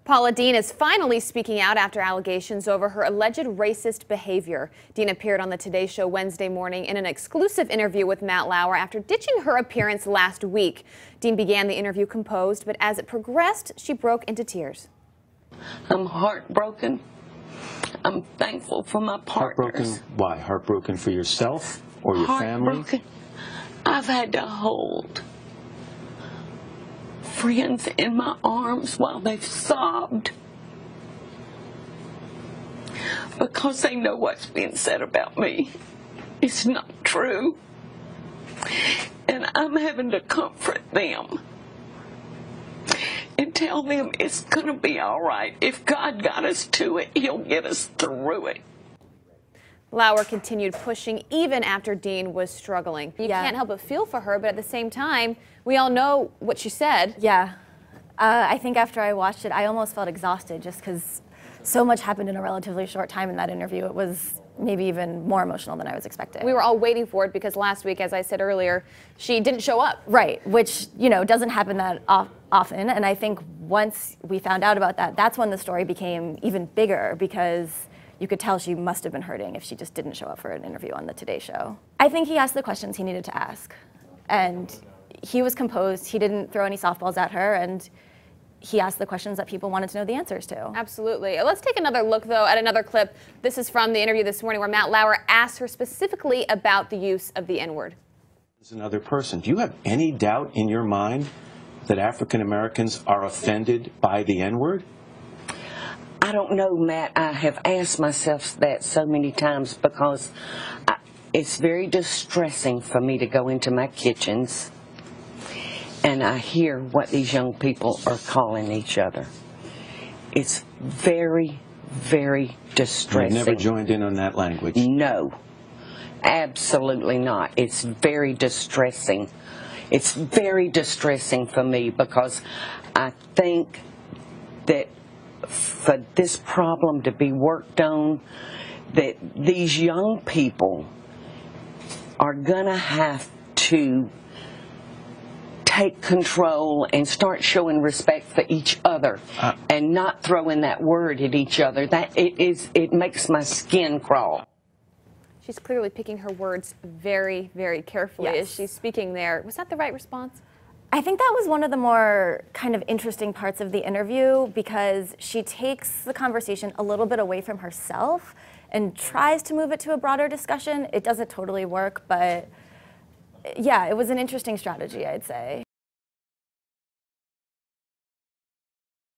Paula Deen is finally speaking out after allegations over her alleged racist behavior. Deen appeared on the Today Show Wednesday morning in an exclusive interview with Matt Lauer after ditching her appearance last week. Deen began the interview composed, but as it progressed, she broke into tears. I'm heartbroken. I'm thankful for my partners. Heartbroken? Why? Heartbroken for yourself or your family? Heartbroken. I've had to hold friends in my arms while they've sobbed because they know what's being said about me. It's not true. And I'm having to comfort them and tell them it's going to be all right. If God got us to it, He'll get us through it. Lauer continued pushing even after Deen was struggling. You can't help but feel for her, but at the same time, we all know what she said. Yeah. I think after I watched it, I almost felt exhausted just because so much happened in a relatively short time in that interview. It was maybe even more emotional than I was expecting. We were all waiting for it because last week, as I said earlier, she didn't show up. Right, which, you know, doesn't happen that often. And I think once we found out about that, that's when the story became even bigger because you could tell she must have been hurting if she just didn't show up for an interview on the Today Show. I think he asked the questions he needed to ask. And he was composed, he didn't throw any softballs at her, and he asked the questions that people wanted to know the answers to. Absolutely. Let's take another look, though, at another clip. This is from the interview this morning where Matt Lauer asked her specifically about the use of the N-word. As another person, do you have any doubt in your mind that African Americans are offended by the N-word? I don't know, Matt. I have asked myself that so many times because it's very distressing for me to go into my kitchens and I hear what these young people are calling each other. It's very, very distressing. You've never joined in on that language? No, absolutely not. It's very distressing. It's very distressing for me because I think that for this problem to be worked on, that these young people are going to have to take control and start showing respect for each other and not throwing that word at each other. It makes my skin crawl. She's clearly picking her words very, very carefully as she's speaking there. Was that the right response? I think that was one of the more kind of interesting parts of the interview because she takes the conversation a little bit away from herself and tries to move it to a broader discussion. It doesn't totally work, but yeah, it was an interesting strategy, I'd say.